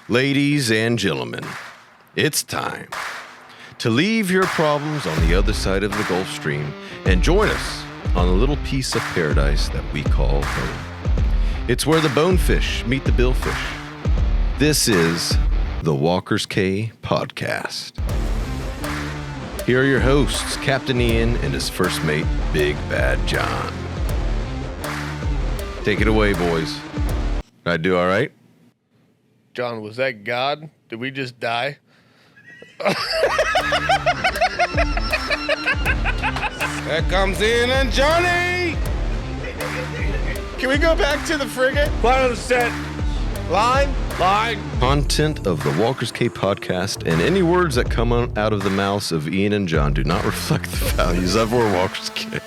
Ladies and gentlemen, it's time to leave your problems on the other side of the Gulf Stream and join us on a little piece of paradise that we call home. It's where the bonefish meet the billfish. This is the Walker's Cay Podcast. Here are your hosts, Captain Ian and his first mate, Big Bad John. Take it away, boys. Did I do all right? John, was that God? Did we just die? There comes Ian and Johnny! Can we go back to the frigate? Final set. Line. Content of the Walker's Cay Podcast and any words that come out of the mouths of Ian and John do not reflect the values of our Walker's Cay.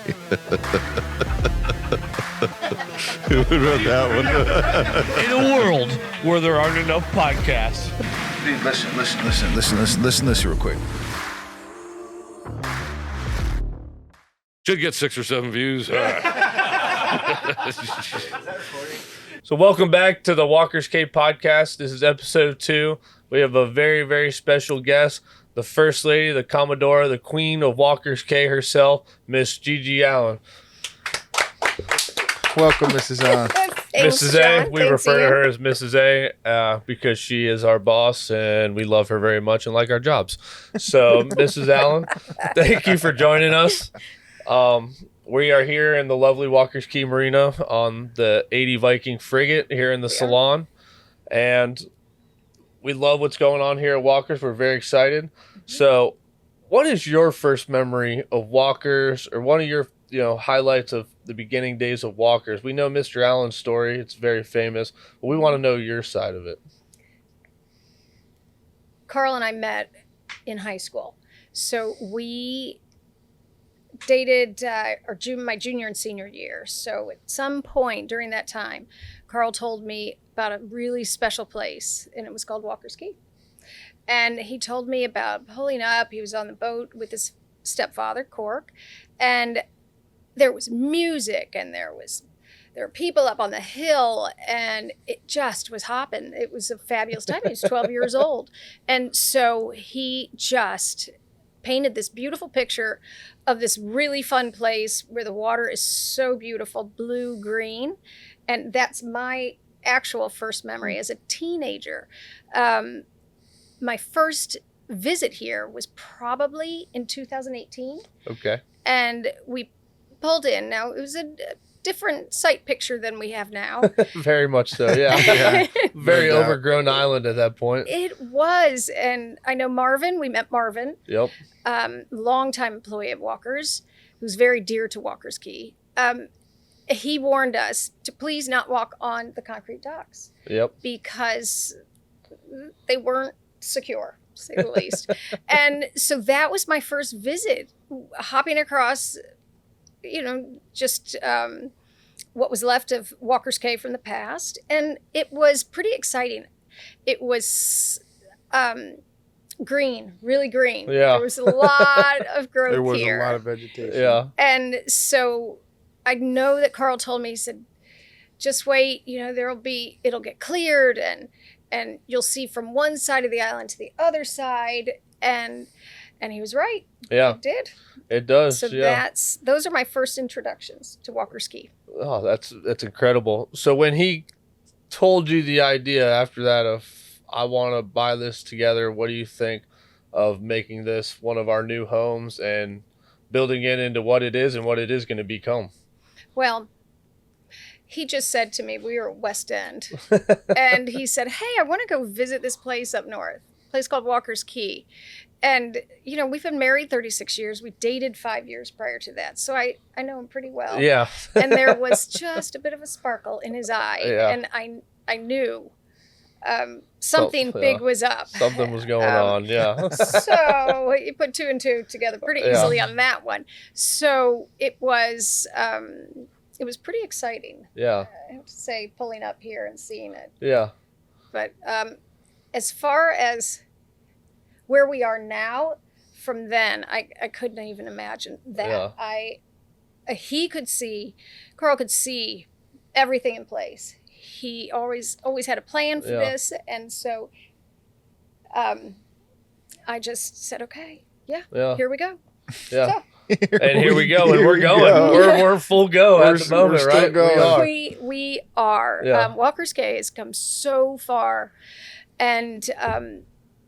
Who wrote that one? In a world where there aren't enough podcasts. Dude, listen to this real quick. Should get 6 or 7 views. So welcome back to the Walker's Cay Podcast. This is episode 2. We have a very, very special guest, the First Lady, the Commodore, the Queen of Walker's Cay herself, Miss Gigi Allen. Welcome, Mrs. Mrs. A. We refer to her as Mrs. A because she is our boss and we love her very much and like our jobs. So, Mrs. Allen, thank you for joining us. We are here in the lovely Walker's Cay Marina on the 80 Viking frigate here in the salon. And we love what's going on here at Walker's. We're very excited. So, what is your first memory of Walker's, or one of your highlights of the beginning days of Walker's? We know Mr. Allen's story. It's very famous. But we want to know your side of it. Carl and I met in high school. So we dated my junior and senior year. So at some point during that time, Carl told me about a really special place, and it was called Walker's Cay. And he told me about pulling up. He was on the boat with his stepfather, Cork, and there was music, and there were people up on the hill, and it just was hopping. It was a fabulous time. He was 12 years old. And so he just painted this beautiful picture of this really fun place where the water is so beautiful, blue-green. And that's my actual first memory as a teenager. My first visit here was probably in 2018. Okay. And we pulled in. Now, it was a different site picture than we have now. Very much so, yeah. Very overgrown island at that point. It was. And I know Marvin. We met Marvin. Yep. Longtime employee of Walker's, who's very dear to Walker's Cay. He warned us to please not walk on the concrete docks. Yep. Because they weren't secure, to say the least. And so that was my first visit, hopping across just what was left of Walker's Cay from the past. And it was pretty exciting. It was green, really green. Yeah. There was a lot of growth There was here. a lot of vegetation. Yeah. And so I know that Carl told me, he said, just wait, it'll get cleared and you'll see from one side of the island to the other side. And he was right. Yeah. It did. It does. So yeah. those are my first introductions to Walker's Cay. Oh, that's incredible. So when he told you the idea after that of, I want to buy this together, what do you think of making this one of our new homes and building it into what it is and what it is going to become? Well, he just said to me, we were at West End, and he said, hey, I want to go visit this place up north, a place called Walker's Cay. And, we've been married 36 years. We dated 5 years prior to that. So I know him pretty well. Yeah. And there was just a bit of a sparkle in his eye. Yeah. And I knew something big was up. Something was going on, yeah. So you put 2 and 2 together pretty easily on that one. So it was pretty exciting. Yeah. I have to say, pulling up here and seeing it. Yeah. But as far as where we are now, from then, I couldn't even imagine that. Yeah. Carl could see everything in place. he always had a plan for this. And so I just said, okay, here we go. Yeah. So, And here we go, and we're going. go. We're full go at the moment, still right? going. we are. Yeah. Walker's Cay has come so far, and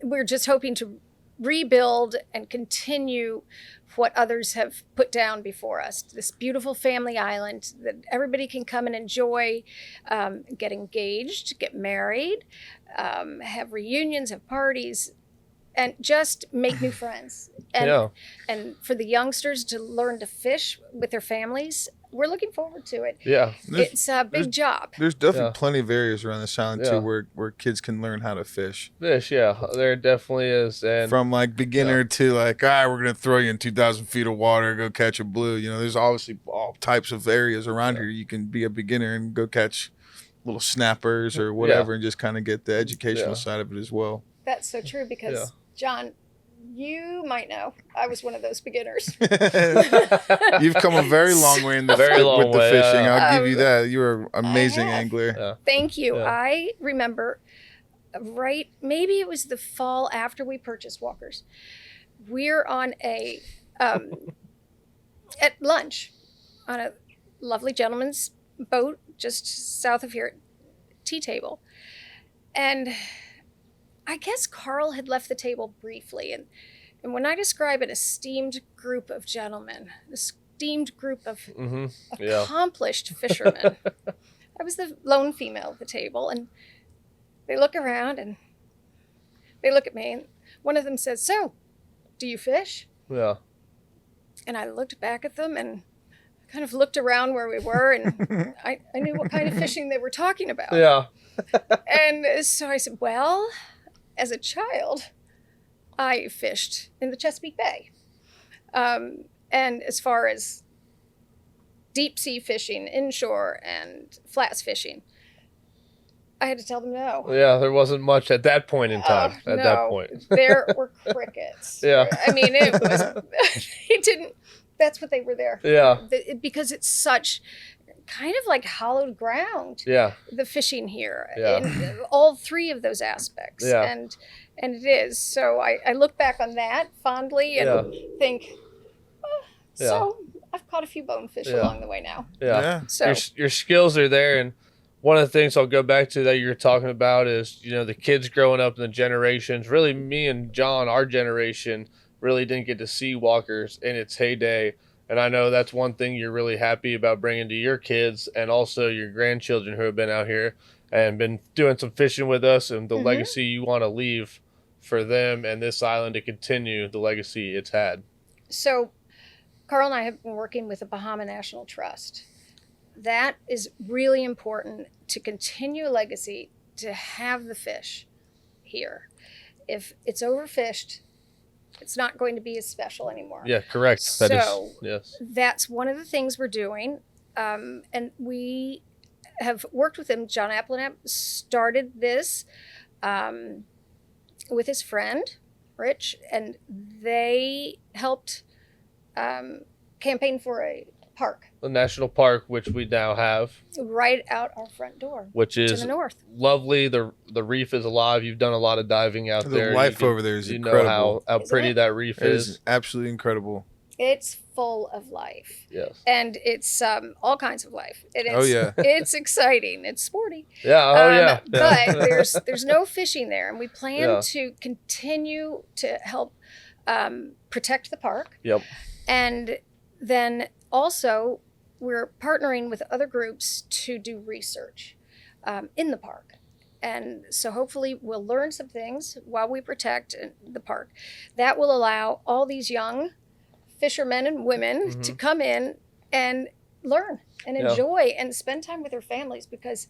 we're just hoping to rebuild and continue what others have put down before us. This beautiful family island that everybody can come and enjoy, get engaged, get married, have reunions, have parties, and just make new friends. And for the youngsters to learn to fish with their families, we're looking forward to it. Yeah. It's a big job. There's definitely plenty of areas around this island too where kids can learn how to fish. There definitely is. And from like beginner to like, all right, we're gonna throw you in 2,000 feet of water, go catch a blue. You know, there's obviously all types of areas around here. You can be a beginner and go catch little snappers or whatever, and just kind of get the educational side of it as well. That's so true because John, you might know I was one of those beginners. You've come a very long way in the with the fishing. I'll give you that. You're an amazing angler. Thank you. Yeah. I remember maybe it was the fall after we purchased Walker's. We're on a at lunch on a lovely gentleman's boat just south of here at tea table. And I guess Carl had left the table briefly. And when I describe an esteemed group of gentlemen, an esteemed group of accomplished fishermen, I was the lone female at the table. And they look around and they look at me. And one of them says, "So, do you fish?" Yeah. And I looked back at them and kind of looked around where we were. And I knew what kind of fishing they were talking about. Yeah. And so I said, well, as a child, I fished in the Chesapeake Bay. And as far as deep sea fishing, inshore, and flats fishing, I had to tell them no. Yeah, there wasn't much at that point in time. That point. There were crickets. Yeah. I mean, it was, it didn't, that's what they were there. Yeah. Because it's such kind of like hallowed ground. Yeah. The fishing here. Yeah. In all three of those aspects. Yeah. And it is. So I look back on that fondly and think, so I've caught a few bonefish along the way now. Yeah. So your skills are there. And one of the things I'll go back to that you're talking about is, the kids growing up in the generations, really me and John, our generation, really didn't get to see Walker's in its heyday. And I know that's one thing you're really happy about bringing to your kids and also your grandchildren who have been out here and been doing some fishing with us, and the legacy you want to leave for them and this island to continue the legacy it's had. So Carl and I have been working with the Bahama National Trust. That is really important to continue a legacy, to have the fish here. If it's overfished, it's not going to be as special anymore. Yeah, correct. Yes. That's one of the things we're doing. And we have worked with him. John Appleton started this with his friend, Rich, and they helped campaign for a park. The national park, which we now have. Right out our front door. Which is to the north. Lovely. The reef is alive. You've done a lot of diving out there. The life over there is incredible. You know how pretty that reef is. It is absolutely incredible. It's full of life. Yes. And it's all kinds of life. Yeah. It's exciting. It's sporty. Yeah. But there's no fishing there. And we plan to continue to help protect the park. Yep. And then also we're partnering with other groups to do research in the park. And so hopefully we'll learn some things while we protect the park. That will allow all these young fishermen and women to come in and learn and enjoy and spend time with their families, because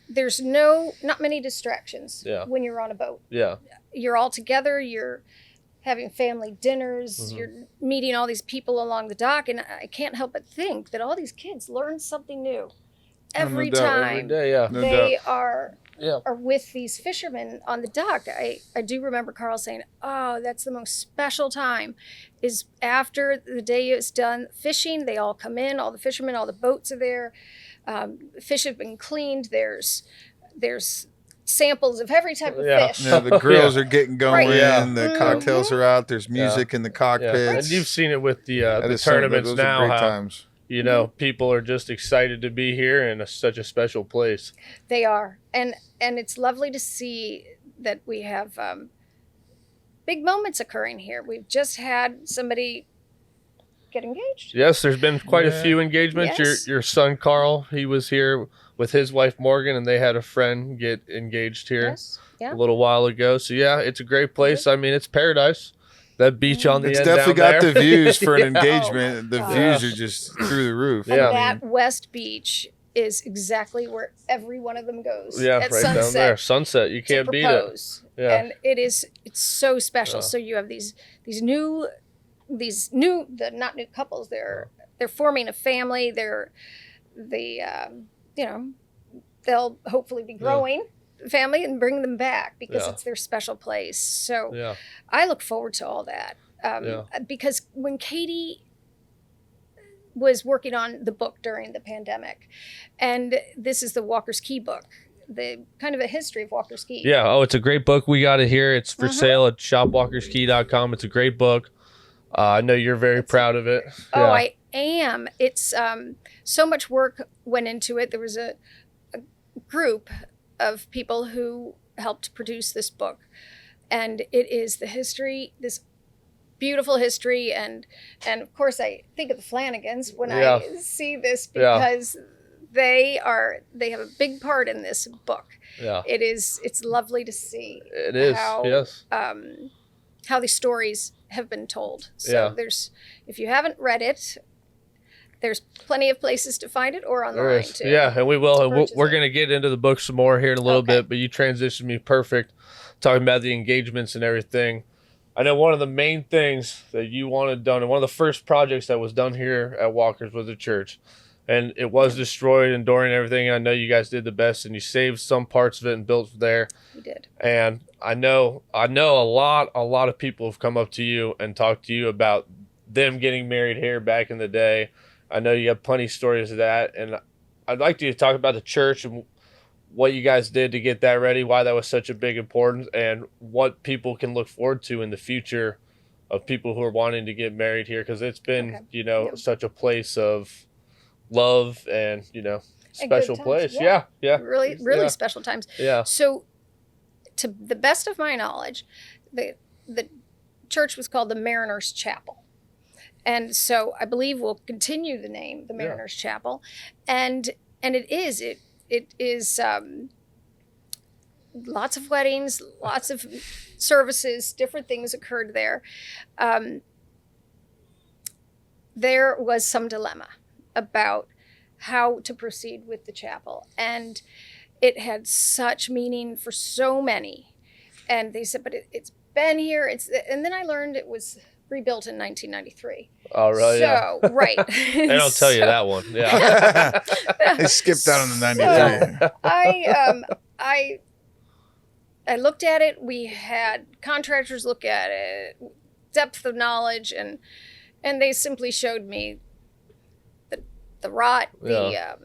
there's not many distractions when you're on a boat. Yeah. You're all together, you're having family dinners, you're meeting all these people along the dock, and I can't help but think that all these kids learn something new every time. Every day, they are with these fishermen on the dock. I do remember Carl saying, oh, that's the most special time, is after the day is done fishing. They all come in, all the fishermen, all the boats are there. Fish have been cleaned. There's samples of every type of fish. Yeah, the grills are getting going. Right. Yeah. The cocktails are out. There's music in the Yeah. cockpits. And you've seen it with the Those tournaments are now. great How times. people are just excited to be here in such a special place. They are, and it's lovely to see that we have big moments occurring here. We've just had somebody get engaged. Yes, there's been quite a few engagements. Yes. Your son Carl, he was here with his wife Morgan, and they had a friend get engaged here Yes. Yeah. a little while ago. So yeah, it's a great place. I mean, it's paradise. That beach on the It's end definitely down got there. the views for an Yeah. engagement. The Oh, views are just through the roof. And Yeah. that West Beach is exactly where every one of them goes. Yeah, at right sunset down there. Sunset. You to can't beat it. propose. Yeah. And it's so special. Yeah. So you have these new not new couples. They're forming a family. They'll hopefully be growing family and bring them back because Yeah. it's their special place. So Yeah. I look forward to all that because when Katie was working on the book during the pandemic, and this is the Walker's Key book, the kind of a history of Walker's Key. Yeah. Oh, it's a great book. We got it here. It's for Mhm. sale at shopwalkerskey.com. It's a great book. I know you're very proud of it. Oh, Yeah. I am. It's so much work went into it. There was a group of people who helped produce this book, and it is the history, this beautiful history, and of course I think of the Flanagans when I see this because they have a big part in this book. Yeah. It's lovely to see. It is. How, Yes. How these stories have been told. So if you haven't read it, there's plenty of places to find it or There online is. too. Yeah, and we will. purchase We're it. going to get into the book some more here in a little Okay. bit, but you transitioned me perfect talking about the engagements and everything. I know one of the main things that you wanted done, and one of the first projects that was done here at Walker's was the church. And it was destroyed and during everything. I know you guys did the best and you saved some parts of it and built there. We did. And I know a lot of people have come up to you and talked to you about them getting married here back in the day. I know you have plenty of stories of that. And I'd like you to talk about the church and what you guys did to get that ready, why that was such a big importance, and what people can look forward to in the future of people who are wanting to get married here. Because it's been, such a place of love and, special times, place. yeah. Yeah. Really Yeah. special times. Yeah. So, to the best of my knowledge, the church was called the Mariners Chapel. And so I believe we'll continue the name, the Mariners Chapel. And it is lots of weddings, lots of services, different things occurred there. There was some dilemma about how to proceed with the chapel. And it had such meaning for so many. And they said, but it's been here. And then I learned it was rebuilt in 1993. Oh, really? So, right. They don't tell you that one. Yeah. They skipped out on the 93. So, I looked at it. We had contractors look at it, depth of knowledge, and they simply showed me the rot, the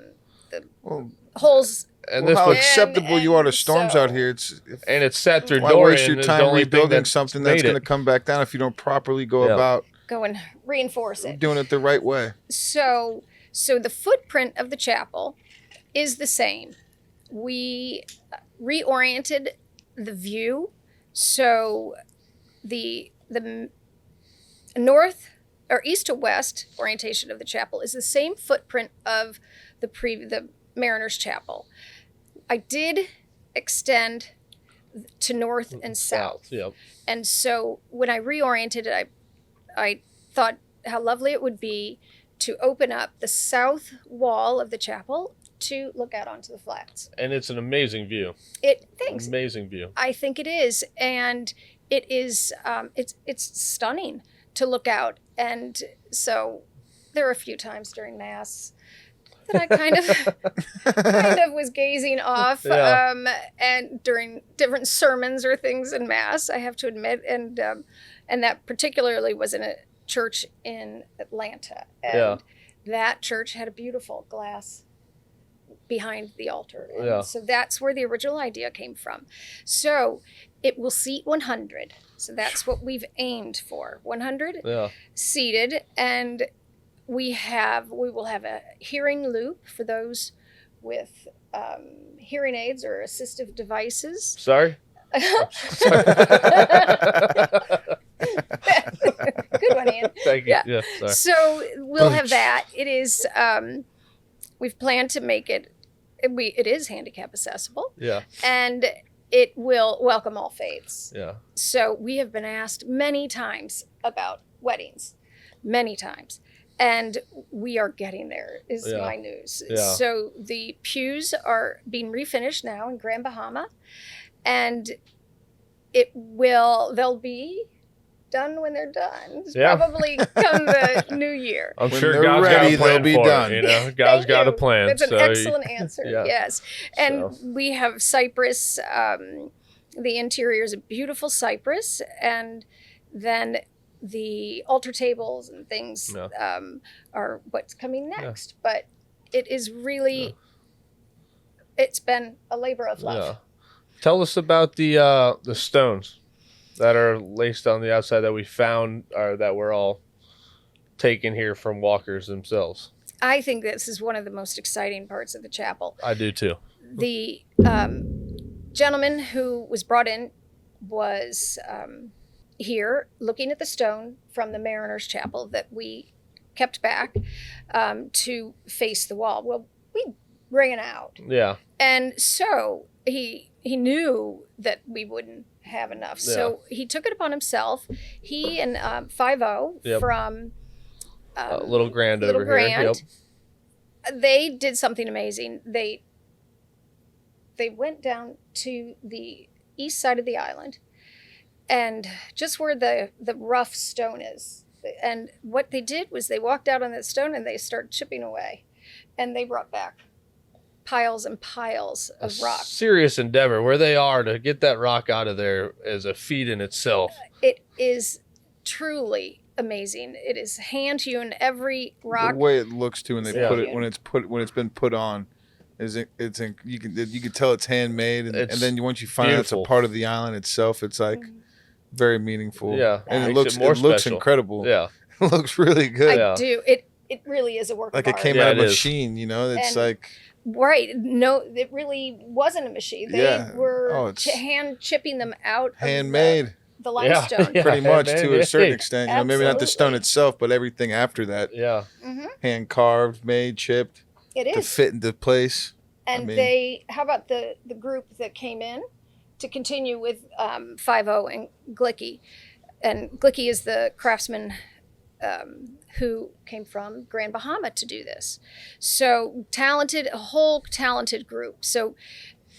holes. And Well, this how was, acceptable you are to storms so- out here. and it's sat through Why Dorian. waste your is the time only thing rebuilding something that's made going to it. come back down if you don't properly go Yeah. about Go and reinforce it. doing it the right way? So the footprint of the chapel is the same. We reoriented the view. So the north or east to west orientation of the chapel is the same footprint of the Mariners Chapel. I did extend to north and south. Yep. And so when I reoriented it, I thought how lovely it would be to open up the south wall of the chapel to look out onto the flats. And it's an amazing view. Thanks. Amazing view. I think it is, and it is. It's stunning to look out, and so there were a few times during Mass that I kind of was gazing off, Yeah. and during different sermons or things in Mass, I have to admit, and that particularly was in a church in Atlanta, and that church had a beautiful glass behind the altar. And Yeah. so that's where the original idea came from. So it will seat 100. So that's what we've aimed for, 100 Yeah. seated. And we will have a hearing loop for those with hearing aids or assistive devices. Sorry? Good one, Ian. Thank you. Yeah. Yeah, sorry. So we'll have that. It is, we've planned to make it, it is handicap accessible, Yeah. and it will welcome all faiths. Yeah. So we have been asked many times about weddings, many times. And we are getting there, is Yeah. my news. Yeah. So the pews are being refinished now in Grand Bahama, and they'll be done when they're done. It's Yeah. probably come the new year. I'm When sure they're God's ready, got a plan they'll be for done. it, you know? God's Thank got a you. plan. That's an so excellent answer. yeah. Yes. And So. we have cypress. The interior is a beautiful cypress. And then the altar tables and things Yeah. are what's coming next. But it is really, it's been a labor of love. Yeah. Tell us about the stones that are laced on the outside that we found, or that were all taken here from walkers themselves. I think this is one of the most exciting parts of the chapel. I do too. The gentleman who was brought in was here looking at the stone from the Mariners' Chapel that we kept back to face the wall. Well, we bring it out. Yeah. And so he knew that we wouldn't have enough. Yeah. So he took it upon himself. He and 5-0 Yep. from Little Grand Little over here. Grand. They did something amazing. They went down to the east side of the island, and just where the rough stone is. And what they did was they walked out on that stone and they started chipping away, and they brought back piles and piles of rock. Serious endeavor. Where they are to get that rock out of there is a feat in itself. It is truly amazing. It is hand hewn. Every rock. The way it looks too when they Yeah. put it when it's been put on, you can tell it's handmade, and It's then once you find out it's a beautiful. part of the island itself, it's like very meaningful. Yeah. and Makes it looks it more looks special. incredible. Yeah. It looks really good. Yeah. I do. It really is a work Like of it art. came Yeah, out of a it is. machine. You know, it's And- like Right. No, it really wasn't a machine. They Yeah. were Oh, it's hand chipping them out handmade. of the limestone. Yeah. Pretty much to a handmade. certain extent. You know, maybe not the stone Absolutely. itself, but everything after that, Yeah. Hmm. hand carved, made, chipped It to is. fit into place. And mean- how about the group that came in to continue with 5-0 and Glicky? And Glicky is the craftsman who came from Grand Bahama to do this. So a whole talented group. So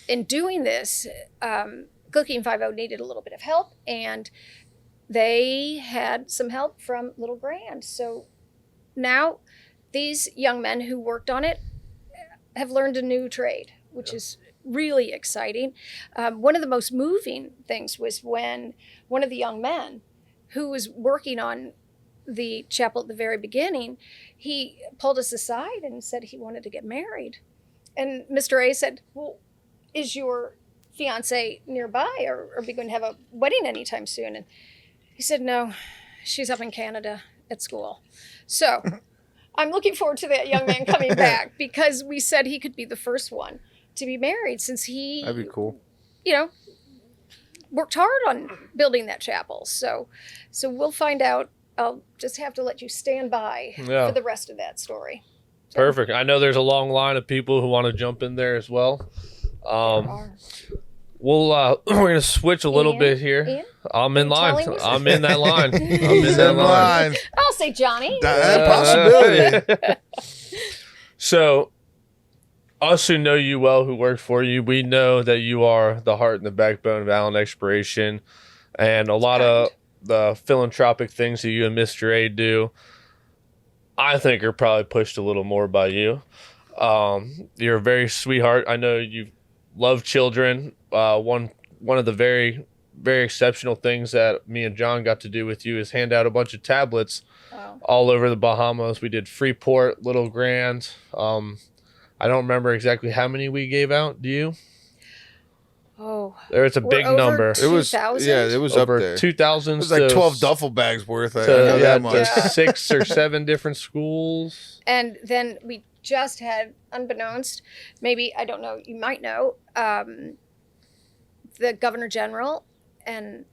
in doing this, Glicky and 5-0 needed a little bit of help, and they had some help from Little Grand. So now these young men who worked on it have learned a new trade, which is really exciting. One of the most moving things was when one of the young men who was working on the chapel at the very beginning, he pulled us aside and said he wanted to get married. And Mr. A said, well, is your fiance nearby, or are we going to have a wedding anytime soon? And he said, no, she's up in Canada at school. So I'm looking forward to that young man coming back, because we said he could be the first one to be married, since he, That'd be cool. worked hard on building that chapel. So we'll find out. I'll just have to let you stand by Yeah. for the rest of that story. Perfect. I know there's a long line of people who want to jump in there as well. There are. We're gonna switch a little Ian? bit here. Ian? I'm in Are you line. telling me I'm in that line. I'm in He's that in line. line. I'll say Johnny. That possibility. So, us who know you well, who work for you, we know that you are the heart and the backbone of Allen Exploration, and a lot of the philanthropic things that you and Mr. A do, I think, are probably pushed a little more by you. You're a very sweetheart. I know you love children. One of the very, very exceptional things that me and John got to do with you is hand out a bunch of tablets Wow. all over the Bahamas. We did Freeport, Little Grand. I I don't remember exactly how many we gave out. Do you? Oh, It's a big over number. It was 2,000? it was Over up there. 2,000. It was like 12 duffel bags worth. I To, know yeah, that much. to 6 or 7 different schools. And then we just had, unbeknownst, maybe, I don't know, you might know, the Governor General and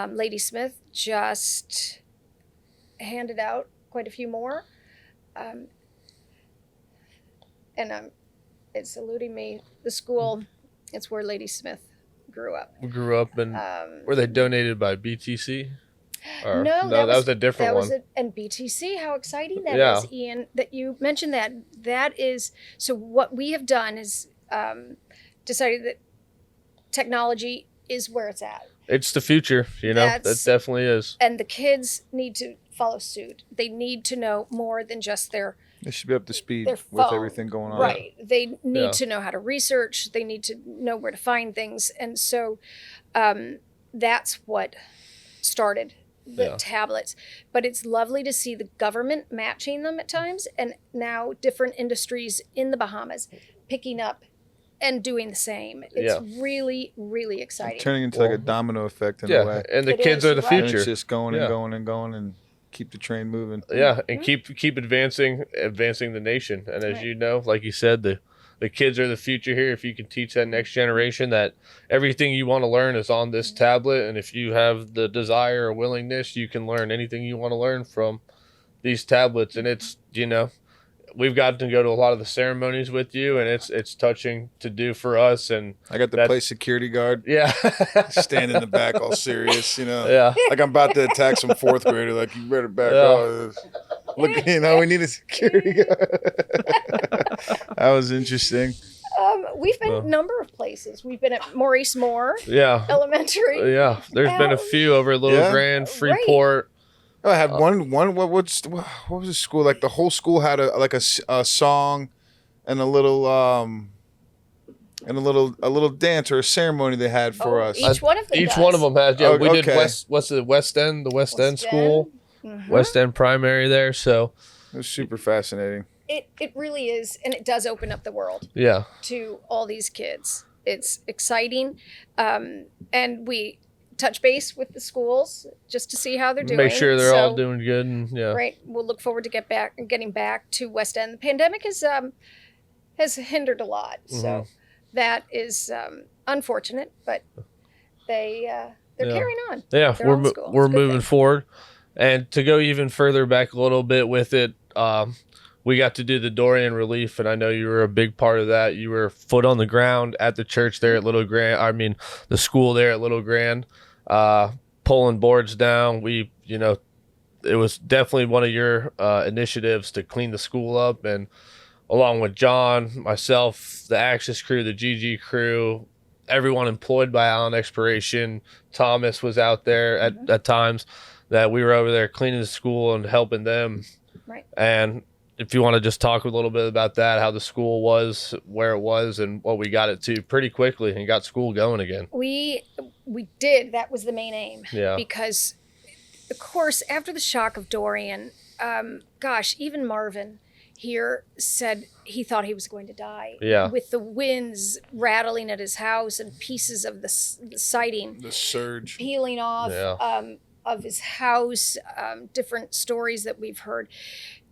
Lady Smith just handed out quite a few more. And it's eluding me. The school, it's where Lady Smith grew up. Grew up and were they donated by BTC? Or, No, that was a different one. And BTC, how exciting that Yeah. is, Ian, that you mentioned that. That is, so what we have done is decided that technology is where it's at. It's the future, that definitely is. And the kids need to follow suit. They need to know more than just their They should be up to speed their with phone. everything going on. Right. They need Yeah. to know how to research. They need to know where to find things. And so that's what started the tablets. But it's lovely to see the government matching them at times, and now different industries in the Bahamas picking up and doing the same. It's really, really exciting. Turning into like a domino effect in a way. And the It kids is, are the right. And future. it's just going and Yeah. going and going and keep the train moving. Yeah, and keep advancing the nation. And as Right. you know, like you said, the kids are the future here. If you can teach that next generation that everything you want to learn is on this tablet, and if you have the desire or willingness, you can learn anything you want to learn from these tablets. And it's, we've gotten to go to a lot of the ceremonies with you, and it's touching to do for us. And I got to play security guard, yeah, stand in the back all serious, yeah, Like I'm about to attack some fourth grader, like you better back Yeah. off. Look, we need a security guard. That was interesting. We've been a number of places. We've been at Maurice Moore yeah, Elementary. yeah. There's been a few over at Little Yeah. Grand, Freeport. Oh, I had one. What was the school? Like the whole school had a song, and a little a little dance or a ceremony they had for us. Each one of them Each does. one of them has. Yeah, Oh, we did okay. what's the West End, the West End school, Mhm. West End primary there. So It was super fascinating. It really is, and it does open up the world yeah, to all these kids. It's exciting, and we touch base with the schools just to see how they're doing. make sure they're all So, doing good. And yeah, Right, we'll look forward to getting back to West End. The pandemic has hindered a lot, so that is unfortunate. But they're carrying on. yeah, They're we're all school. we're It's a good moving thing. forward, and to go even further back a little bit with it. We got to do the Dorian relief, and I know you were a big part of that. You were foot on the ground at the church there at Little Grand. I mean, the school there at Little Grand, pulling boards down. It was definitely one of your initiatives to clean the school up, and along with John, myself, the Axis crew, the Gigi crew, everyone employed by Allen Exploration. Thomas was out there at times that we were over there cleaning the school and helping them. Right. And if you want to just talk a little bit about that, how the school was, where it was, and what we got it to pretty quickly and got school going again. We did. That was the main aim. Yeah. Because, of course, after the shock of Dorian, even Marvin here said he thought he was going to die. Yeah. With the winds rattling at his house and pieces of the siding The surge. peeling off of his house, different stories that we've heard.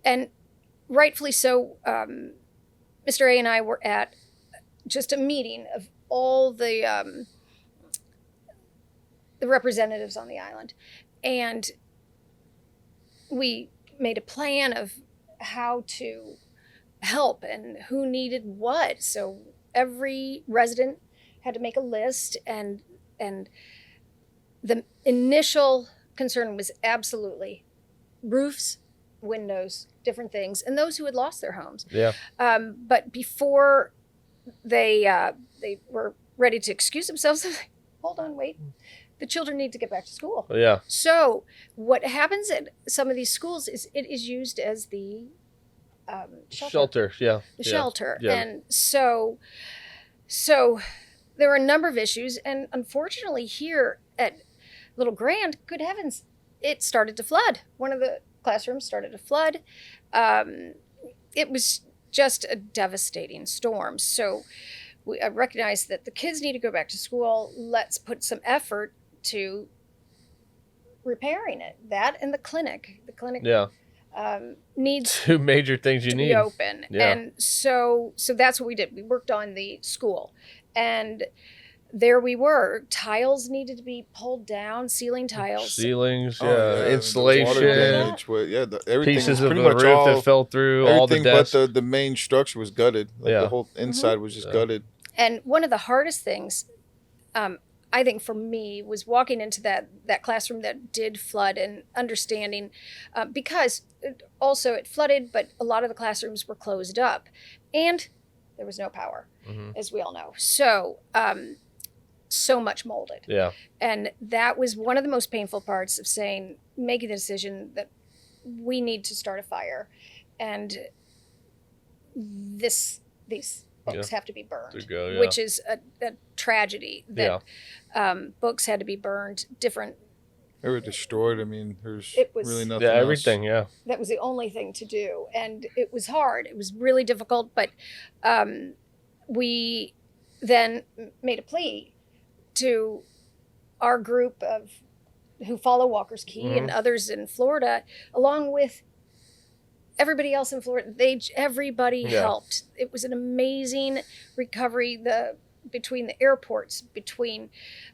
And rightfully so, Mr. A and I were at just a meeting of all the representatives on the island. And we made a plan of how to help and who needed what. So every resident had to make a list, and the initial concern was absolutely roofs, windows, different things, and those who had lost their homes. Yeah. But before they were ready to excuse themselves, hold on, wait. The children need to get back to school. Yeah. So what happens at some of these schools is it is used as the shelter. Yeah. The Yeah. shelter. Yeah. And so there are a number of issues, and unfortunately here at Little Grand, good heavens, it started to flood. One of the classrooms started to flood. It was just a devastating storm. So I recognized that the kids need to go back to school. Let's put some effort to repairing it. That and the clinic. The clinic needs two major things you to need be open. Yeah. And so that's what we did. We worked on the school, and there we were. Tiles needed to be pulled down, ceiling tiles. ceilings, Oh, yeah, insulation, water damage, everything pieces was of the pretty roof much that fell through, all the everything but desks. the main structure was gutted. Like Yeah. the whole inside was just gutted. And one of the hardest things, I think for me, was walking into that classroom that did flood and understanding, because it flooded, but a lot of the classrooms were closed up, and there was no power, as we all know. So, so much molded. Yeah. And that was one of the most painful parts of making the decision that we need to start a fire, and these books have to be burned, which is a tragedy. That books had to be burned. Different. They were destroyed. I mean, there's really nothing. Yeah, else. everything. Yeah. That was the only thing to do, and it was hard. It was really difficult, but we then made a plea to our group of who follow Walker's Key and others in Florida, along with everybody else in Florida. Everybody helped. It was an amazing recovery. Between the airports, between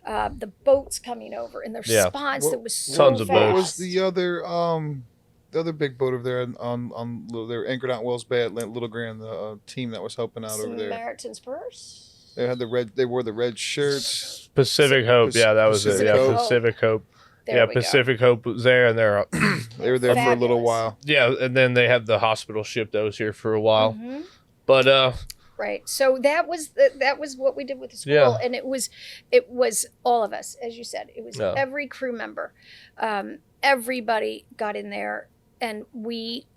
the boats coming over and their response, that was so tons of fast. boats. What was the other big boat over there on they were anchored out in Wells Bay at Little Grand, the team that was helping out over there. Samaritan's Purse. They had they wore the red shirts. Pacific Hope. Yeah, that was it. Pacific Yeah, Hope. Pacific Hope. There we go. Pacific Hope was there, and they're They were there for a little Fabulous. while. yeah, and then they had the hospital ship that was here for a while. But Right. So that was what we did with the school, Yeah. and it was all of us, as you said. It was every crew member, everybody got in there, and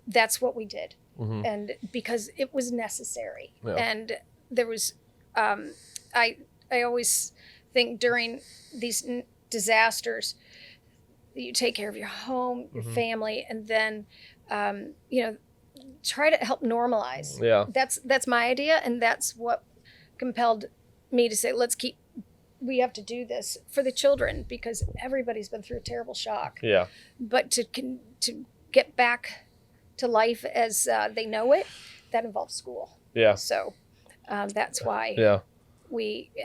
that's what we did, and because it was necessary, and there was, I always think during these disasters, you take care of your home, your family, and then, try to help normalize. Yeah. That's my idea, and that's what compelled me to say, we have to do this for the children, because everybody's been through a terrible shock. yeah. But to get back to life as they know it, that involves school. Yeah. So that's why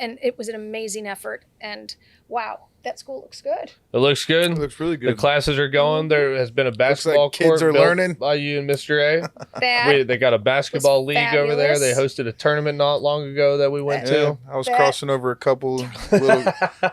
and it was an amazing effort, and wow, that school looks good. It looks good. It looks really The good. classes are going. There has been a basketball kids court are built learning. by you and Mr. A. That They got a basketball league over there. They fabulous. hosted a tournament not long ago that we went Yeah, to. I was crossing over a couple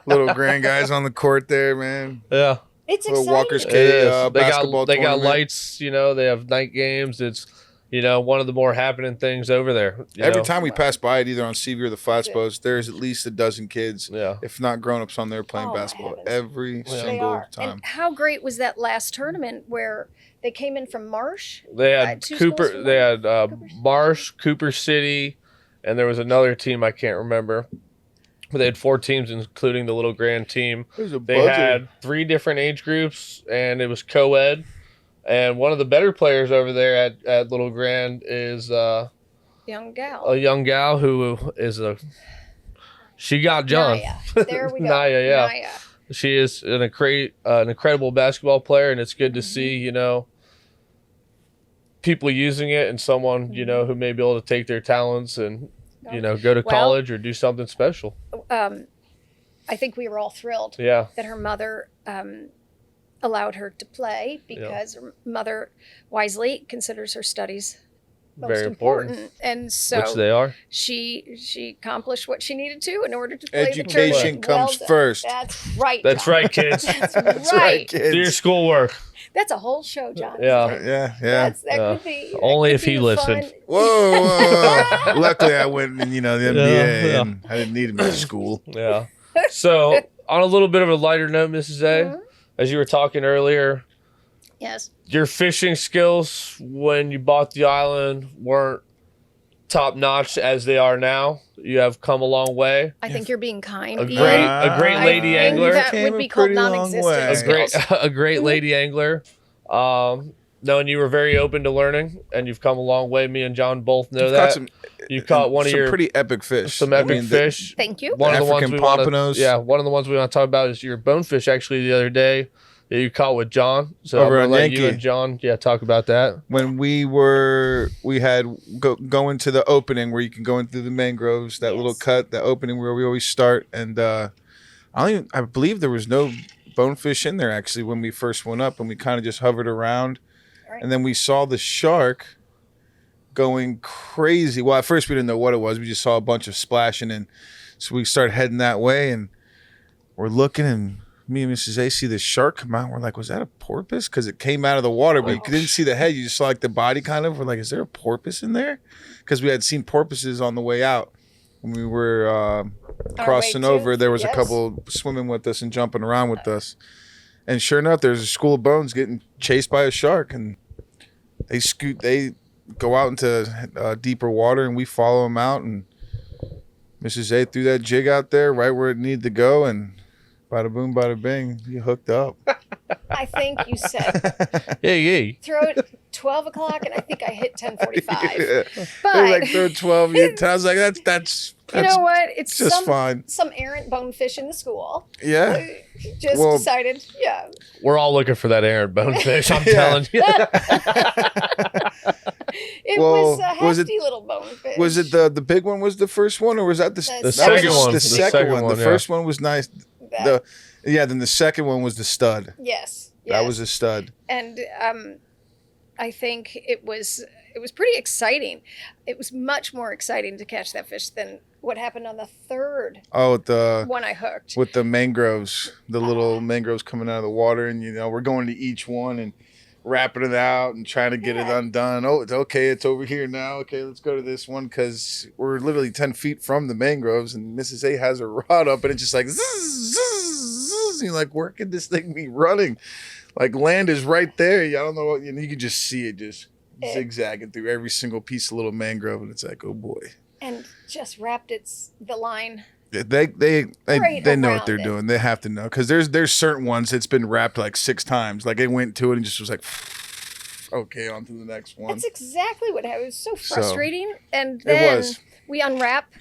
little grand guys on the court there, man. Yeah. it's Little exciting. Walker's It Key is. basketball They got tournament. lights, they have night games. It's, one of the more happening things over there. Every time we pass by it, either on CV or the Flatboats, there's at least a dozen kids, Yeah. if not grown-ups, on there playing Oh, my basketball heavens. every They single are. time. And how great was that last tournament where they came in from Marsh? They had two Cooper. schools They had Cooper- Marsh, Cooper City, and there was another team I can't remember. But they had 4 teams, including the Little Grand team. There's a They buzzer. had 3 different age groups, and it was co-ed. And one of the better players over there at Little Grand is Young gal. a young gal who is she got John. Naya. There we go. Naya, yeah. Naya. She is an incredible basketball player, and it's good to see, people using it, and someone, who may be able to take their talents and, go to college or do something special. I think we were all thrilled Yeah. that her mother allowed her to play, because her mother wisely considers her studies most Very important. And so Which they are. she accomplished what she needed to in order to play the Education tournament. comes done. first. That's right. That's John. right, kids. That's right. Do your kids. schoolwork. That's a whole show, John. Yeah. Yeah. That could be. that Only could if be he the listened. fun- Whoa. Luckily, I went in, the NBA, Yeah. and I didn't need him at school. Yeah. So, on a little bit of a lighter note, Mrs. A, as you were talking earlier, Yes. your fishing skills when you bought the island weren't top notch as they are now. You have come a long way. I think you're being kind. A Ian. great I lady think angler. That Came would a be called pretty long non-existent way. A great, skills. a great lady angler. No, and you were very open to learning, and you've come a long way. Me and John both know that. You caught one of your pretty epic fish. Some epic fish. Thank you. One of the ones African we pompanos. one of the ones we want to talk about is your bonefish. Actually, the other day that you caught with John. So Over I'm on gonna let Yankee. you and John, talk about that. When we had go into the opening where you can go in through the mangroves, that little cut, that opening where we always start, and I believe there was no bonefish in there actually when we first went up, and we kind of just hovered around, and then we saw the shark going crazy. Well, at first we didn't know what it was. We just saw a bunch of splashing, and so we started heading that way, and we're looking, and me and Mrs. A see this shark come out. We're like, was that a porpoise? Because it came out of the water, but you didn't see the head. You just saw like the body kind of. We're like, is there a porpoise in there? Because we had seen porpoises on the way out. When we were crossing over, there was a couple swimming with us and jumping around with us. And sure enough, there's a school of bones getting chased by a shark. And they go out into deeper water, and we follow them out. And Mrs. A threw that jig out there right where it needed to go, and bada boom, bada bing, you hooked up. I think you said Hey. throw it 12 o'clock, and I think I hit 10:45. Yeah. But They were like throw 12. I was like, that's you know what? It's just fine. Some errant bonefish in the school. Yeah. Just decided, We're all looking for that errant bonefish. I'm telling you. It was a hefty little bonefish. Was it the big one was the first one, or was that the second one? The second one. The yeah. first one was nice. Then the second one was the stud. Yes. That was a stud. And I think it was pretty exciting. It was much more exciting to catch that fish than what happened on the third one I hooked. With the mangroves, the little mangroves coming out of the water, and we're going to each one and wrapping it out and trying to get it undone. Oh, it's okay. It's over here now. Okay, let's go to this one, because we're literally 10 feet from the mangroves, and Mrs. A has a rod up, and it's just like zzz, zzz, zzz. You're like, where could this thing be running? Like, land is right there. I don't know what, you can just see it just zigzagging through every single piece of little mangrove, and it's like, oh boy. And just wrapped the line. They know what they're doing. They have to know, because there's certain ones that's been wrapped like 6 times. Like, it went to it and just was like, okay, on to the next one. That's exactly what happened. It was so frustrating. And then we unwrap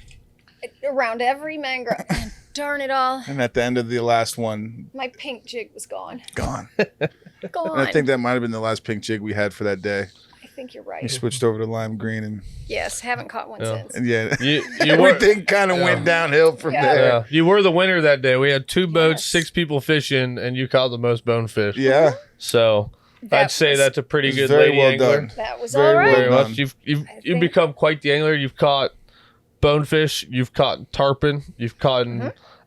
around every mangrove. And darn it all. And at the end of the last one, my pink jig was gone. Gone. Gone. And I think that might have been the last pink jig we had for that day. I think you're right. We switched over to lime green, and yes, haven't caught one since. And You everything kind of went downhill from there. Yeah. You were the winner that day. We had 2 boats, 6 people fishing, and you caught the most bonefish. Yeah. So I'd say that's a pretty good very lady well angler. done. That was Very all right. Very well much. done. You've become quite the angler. You've caught bonefish. You've caught tarpon. You've caught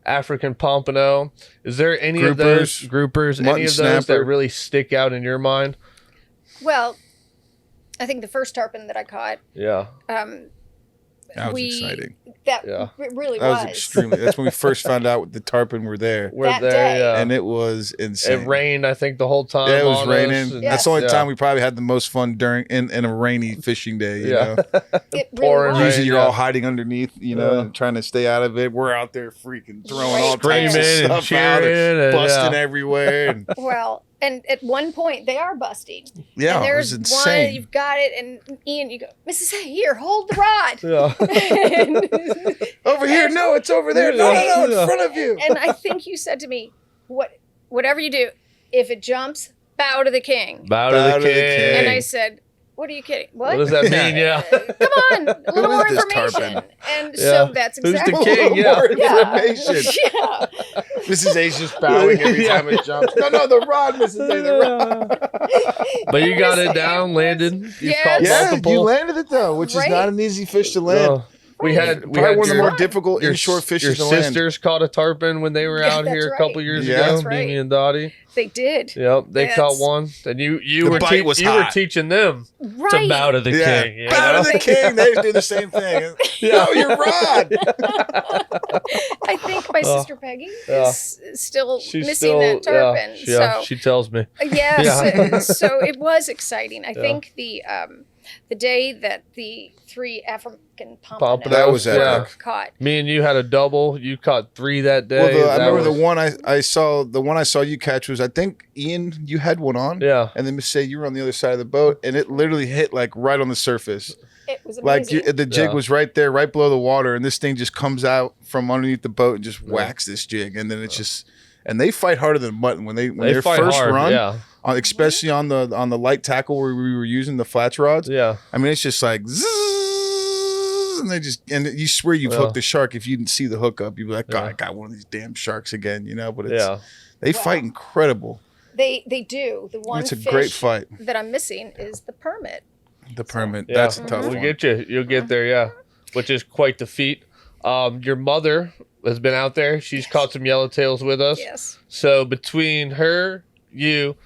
African pompano. Is there any of those groupers, any of those that really stick out in your mind? Well, I think the first tarpon that I caught. Yeah. That was exciting. That really was extremely. That's when we first found out the tarpon were there. That day. And it was insane. It rained, I think, the whole time. Yeah, it was raining. And, that's the only time we probably had the most fun during in a rainy fishing day. You know, it really was. Usually you're all hiding underneath, and trying to stay out of it. We're out there freaking throwing all types of stuff out, and busting everywhere. And well. And at one point, they are busting. Yeah, and there's it was insane. One, you've got it, and Ian, you go, Mrs. A, here, hold the rod. Over here, no, it's over there. No, in front of you. And I think you said to me, whatever you do, if it jumps, bow to the king. Bow to the king. And I said, what are you kidding? What does that mean? Yeah. Come on, a little more information. And so that's exactly who's the king? More information. Yeah. Mrs. A's just bowing every time it jumps. No, the rod, Mrs. A, the rod. But you got it down, landed. You caught multiple. You landed it though, which is not an easy fish to land. We had one of the more difficult inshore fishes to land. Your sisters caught a tarpon when they were out here a couple years ago. Mimi and Dottie. They did. Yep, they caught one, and you were teaching them to bow to the king. Bow to the king. They do the same thing. No, your rod. I think my sister Peggy is still missing that tarpon. She tells me. Yes. So it was exciting. I think the day that the 3 African Pompanos, pompanos That was were epic. caught. Me and you had a double. You caught 3 that day. Well, I That remember was- the one I saw. The one I saw you catch was, I think, Ian. You had one on. Yeah. And then Miss Say you were on the other side of the boat, and it literally hit like right on the surface. It was Like amazing. the jig Yeah. was right there, right below the water, and this thing just comes out from underneath the boat and just whacks this jig, and then it's just. And they fight harder than mutton when They their fight first hard, run, yeah. especially on the light tackle where we were using the flats rods. Yeah. I mean, it's just like zzz, and you swear you've Yeah. hooked the shark. If you didn't see the hookup, you'd be like, God, Yeah. I got one of these damn sharks again, But it's Yeah. they fight incredible. They do. The one It's a fish great fight. that I'm missing is the permit. The permit. Yeah. That's a tough We'll one. get you. You'll get there, yeah. Which is quite the feat. Your mother has been out there. She's caught some yellowtails with us. Yes. So between her, you,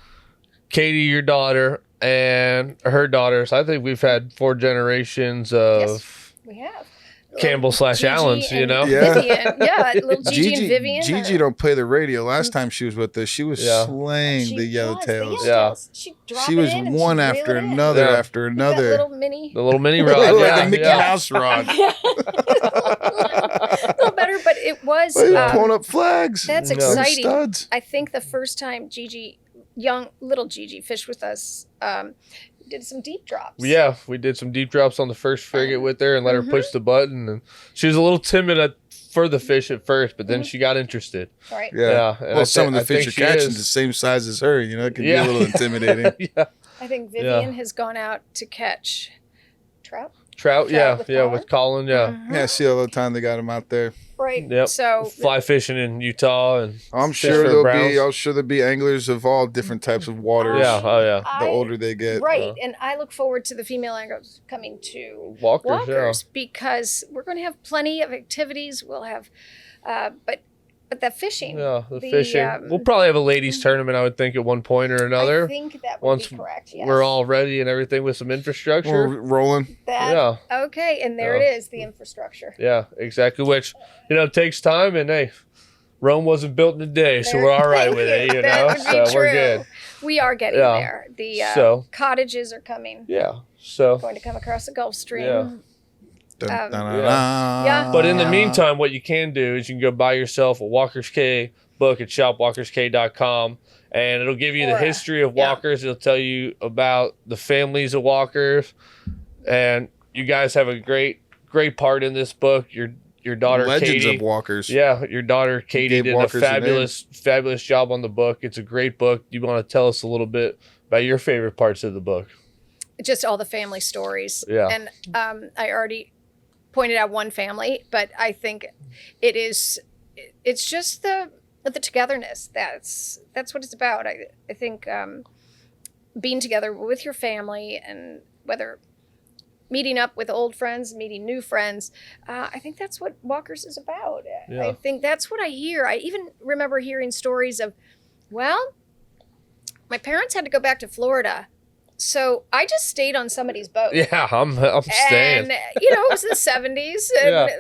Katie, your daughter, and her daughters, I think we've had 4 generations of Yes. We have. Campbell / Gigi Allens, you and know? Yeah. Vivian. Yeah, little Gigi and Vivian. Gigi don't play the radio. Last time she was with us, she was Yeah. slaying She the was, yellowtails. Yeah. She'd drop She it was in and one she'd after reel it in. another Yeah. after With that another. little mini. The little mini rod. like yeah, a Mickey yeah. Mouse rod. A little better, but it was. They were pulling up flags. That's Yeah. Those exciting. Studs. I think the first time little Gigi fished with us, did some deep drops. Yeah, we did some deep drops on the first frigate with her and let her push the button. And she was a little timid for the fish at first, but then she got interested. Right. Yeah, and Well, some of the I think fish you're she catching is. is the same size as her. It can Yeah. be a little intimidating. Yeah. I think Vivian has gone out to catch trout. Trout, yeah, with yeah, Colin? with Colin, yeah. Mhm. Yeah, I see all the time they got them out there. Right. Yep. So Fly fishing in Utah and I'm fish sure for there'll browns. be. I'm sure there'll be anglers of all different types of waters. Yeah, oh yeah. The older they get. Right. And I look forward to the female anglers coming to Walkers, Walkers because we're going to have plenty of activities. We'll have, but the fishing. yeah. Yeah, the fishing. um, We'll probably have a ladies tournament, I would think, at one point or I another. think that would Once be correct. Yes. We're all ready and everything with some infrastructure. We're rolling. that. Yeah. Okay. And there Yeah. it is, the infrastructure. Yeah, exactly. Which, takes time. And hey, Rome wasn't built in a day, so There- we're all right thank with it, you. you That know? would be So we're true. good. We are getting Yeah. there. The So- cottages are coming. Yeah. So, Going to come across the Gulf Stream. Yeah. Dun, Um, dun, dun, yeah. dun. Yeah. but in the meantime, what you can do is you can go buy yourself a Walker's K book at shopwalkersk.com, and it'll give you the Or, history of yeah. walkers. It'll tell you about the families of walkers, and you guys have a great part in this book. Your daughter Legends Katie, of walkers. yeah, your daughter Katie gave did a Walkers a fabulous job on the book. It's a great book. You want to tell us a little bit about your favorite parts of the book? Just all the family stories. Yeah. And I already pointed out one family, but I think it's just the togetherness. That's what it's about. I think being together with your family, and whether meeting up with old friends, meeting new friends, I think that's what Walkers is about. Yeah. I think that's what I hear. I even remember hearing stories of, well, my parents had to go back to Florida, so I just stayed on somebody's boat. Yeah, I'm staying. And it was the 70s, and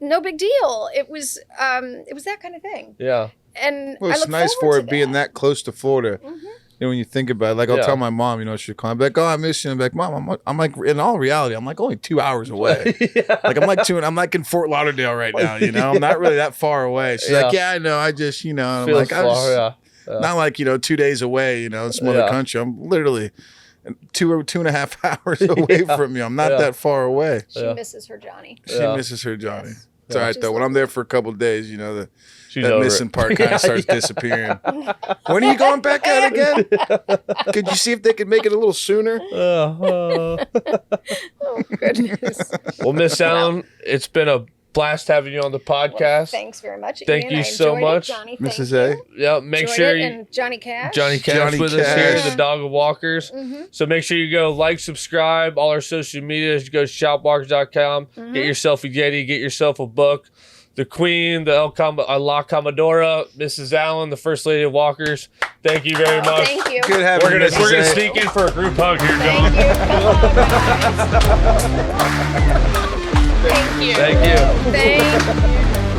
no big deal. It was that kind of thing. Yeah. And Well, I it's look nice forward for to it being that close to Florida. Mhm. When you think about it, like I'll Yeah. tell my mom, she'll call me, be like, "Oh, I miss you." I'm like, "Mom, I'm like, in all reality, I'm like only 2 hours away. Yeah. Like I'm like in Fort Lauderdale right now. I'm not really that far away." She's like, "Yeah, I know. I just, and I'm Feels like, I far, just, yeah. not like 2 days away. In some other Yeah. country. I'm literally 2.5 hours away Yeah. from you. I'm not Yeah. that far away. She Yeah. misses her Johnny. She Yeah. misses her Johnny. Yes. It's all right Just though. When like- I'm there for a couple of days, She's that over missing it. part kind Yeah, of starts yeah. disappearing. When are you going back out again? Could you see if they could make it a little sooner? Oh goodness. Well, Miss Allen, it's been a blast having you on the Well, podcast. thanks very much. Thank Ian. you I so enjoyed much, it, Johnny. Mrs. Thank A. you. Yeah, make Enjoyed sure it. you And Johnny Cash. Johnny Cash Johnny with us here, Cash. the dog of walkers. Mhm. So make sure you go like, subscribe, all our social media. You go to shopwalkers.com, get yourself a Yeti, get yourself a book. The Queen, the La Commodora, Mrs. Allen, the First Lady of Walkers. Thank you very much. Thank you. Good having We're you, gonna Mrs. A. sneak in for a group hug here, Thank gentlemen. you. Come on, guys. Thank you. Thank you. Thank you.